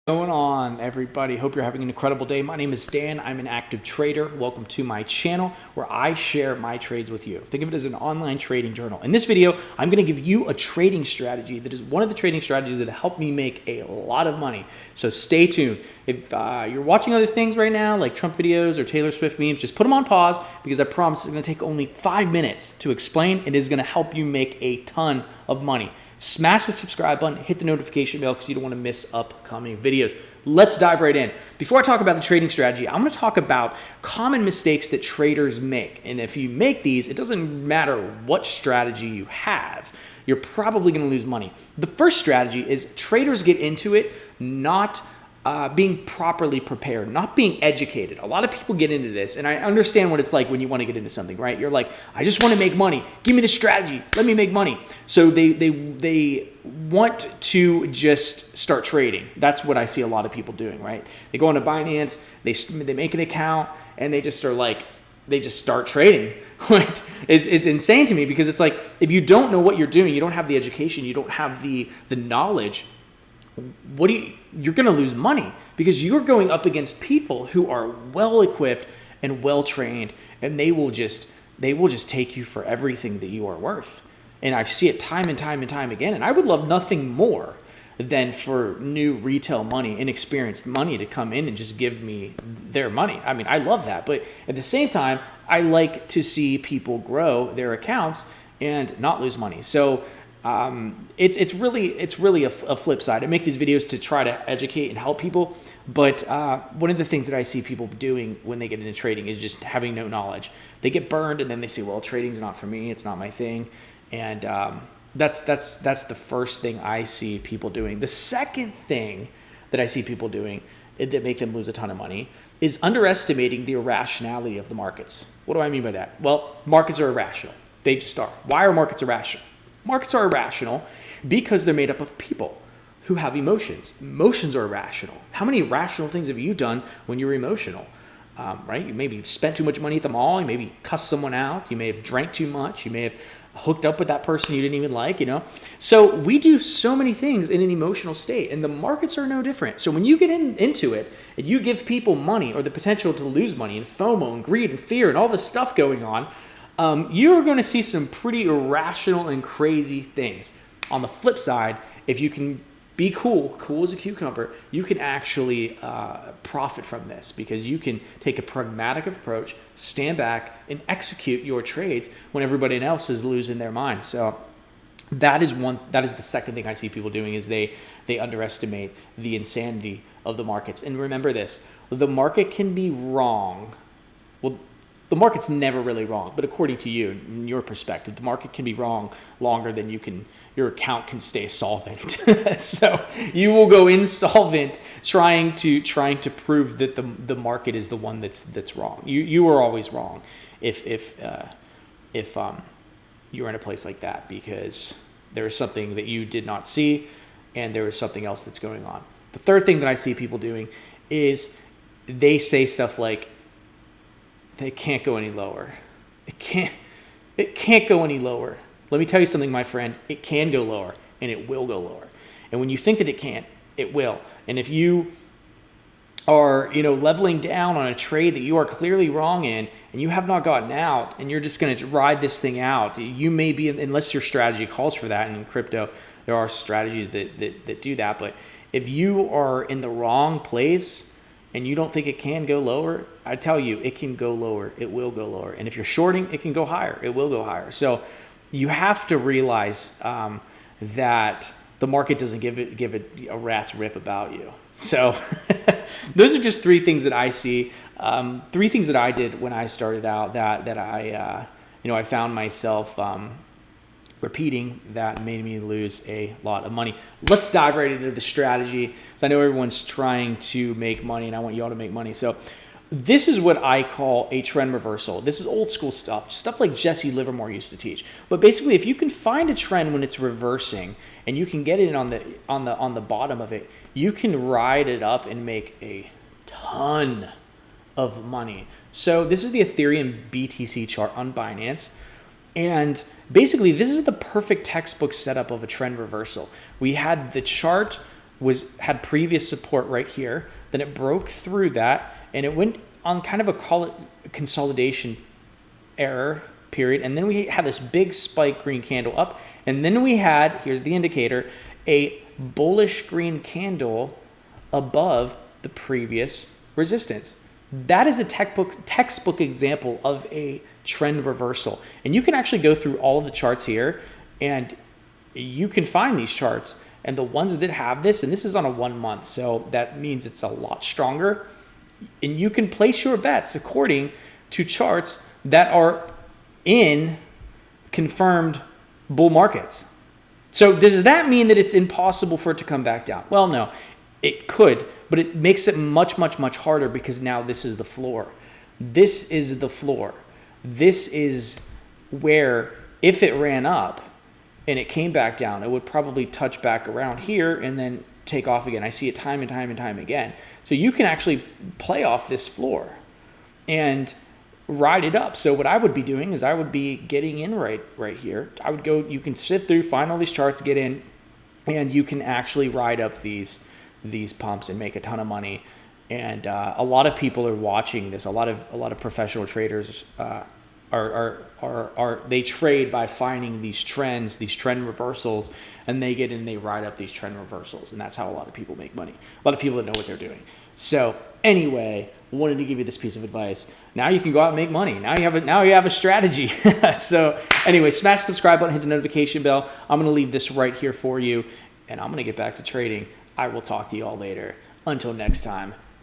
Going on, everybody? Hope you're having an incredible day. My name is Dan. I'm an active trader. Welcome to my channel where I share my trades with you. Think of it as an online trading journal. In this video, I'm going to give you a trading strategy that is one of the trading strategies that helped me make a lot of money. So stay tuned. If you're watching other things right now, like Trump videos or Taylor Swift memes, just put them on pause because I promise it's going to take only 5 minutes to explain. It is going to help you make a ton of money. Smash the subscribe button, hit the notification bell because you don't want to miss upcoming videos. Let's dive right in. Before I talk about the trading strategy, I'm going to talk about common mistakes that traders make. And if you make these, it doesn't matter what strategy you have, you're probably going to lose money. The first strategy is traders get into it not being properly prepared, not being educated. A lot of people get into this, and I understand what it's like when you want to get into something, right? You're like, I just want to make money. Give me the strategy. Let me make money. So they want to just start trading. That's what I see a lot of people doing, right? They go into Binance, they make an account, and they just start trading. It's insane to me because it's like, if you don't know what you're doing, you don't have the education, you don't have the knowledge, you're going to lose money because you're going up against people who are well equipped and well trained, and they will just take you for everything that you are worth. And I see it time and time and time again. And I would love nothing more than for new retail money, inexperienced money, to come in and just give me their money. I mean, I love that, but at the same time, I like to see people grow their accounts and not lose money. So it's really a flip side. I make these videos to try to educate and help people, but one of the things that I see people doing when they get into trading is just having no knowledge. They get burned, and then they say, "Well, trading's not for me. It's not my thing," and that's the first thing I see people doing. The second thing that I see people doing that make them lose a ton of money is underestimating the irrationality of the markets. What do I mean by that? Well, markets are irrational. They just are. Why are markets irrational? Markets are irrational because they're made up of people who have emotions. Emotions are irrational. How many irrational things have you done when you're emotional? Right? You maybe spent too much money at the mall. You maybe cussed someone out. You may have drank too much. You may have hooked up with that person you didn't even like, So we do so many things in an emotional state, and the markets are no different. So when you get into it and you give people money or the potential to lose money and FOMO and greed and fear and all this stuff going on, you're going to see some pretty irrational and crazy things. On the flip side, if you can be cool as a cucumber, you can actually profit from this because you can take a pragmatic approach, stand back, and execute your trades when everybody else is losing their mind. So that is the second thing I see people doing is they underestimate the insanity of the markets. And remember this, the market can be wrong. Well, the market's never really wrong, but according to you, in your perspective, the market can be wrong longer than your account can stay solvent. So you will go insolvent trying to prove that the market is the one that's wrong. You are always wrong if you're in a place like that because there is something that you did not see and there is something else that's going on. The third thing that I see people doing is they say stuff like, they can't go any lower. It can't go any lower. Let me tell you something, my friend. It can go lower, and it will go lower. And when you think that it can't, it will. And if you are, leveling down on a trade that you are clearly wrong in, and you have not gotten out, and you're just going to ride this thing out, you may be, unless your strategy calls for that. And in crypto, there are strategies that do that. But if you are in the wrong place, and you don't think it can go lower, I tell you, it can go lower. It will go lower. And if you're shorting, it can go higher. It will go higher. So you have to realize that the market doesn't give it a rat's rip about you. So those are just three things that I see. Three things that I did when I started out that I found myself repeating that made me lose a lot of money. Let's dive right into the strategy because I know everyone's trying to make money and I want you all to make money. So this is what I call a trend reversal. This is old school stuff like Jesse Livermore used to teach. But basically, if you can find a trend when it's reversing and you can get it on the bottom of it, you can ride it up and make a ton of money. So this is the Ethereum BTC chart on Binance. And basically, this is the perfect textbook setup of a trend reversal. We had the chart had previous support right here. Then it broke through that, and it went on kind of a consolidation error period. And then we had this big spike green candle up. And then we had, here's the indicator, a bullish green candle above the previous resistance. That is a textbook example of a trend reversal. And you can actually go through all of the charts here, and you can find these charts. And the ones that have this, and this is on a 1 month, so that means it's a lot stronger. And you can place your bets according to charts that are in confirmed bull markets. So does that mean that it's impossible for it to come back down? Well, no, it could, but it makes it much, much, much harder because now this is the floor. This is the floor. This is where if it ran up and it came back down, it would probably touch back around here and then take off again. I see it time and time and time again. So you can actually play off this floor and ride it up. So what I would be doing is I would be getting in right here. I would go, you can sift through, find all these charts, get in, and you can actually ride up these pumps and make a ton of money. And a lot of people are watching this. A lot of professional traders they trade by finding these trends, these trend reversals, and they get in, they ride up these trend reversals, and that's how a lot of people make money. A lot of people that know what they're doing. So anyway, wanted to give you this piece of advice. Now you can go out and make money. Now you have a strategy. So anyway, smash the subscribe button, hit the notification bell. I'm going to leave this right here for you, and I'm going to get back to trading. I will talk to you all later. Until next time,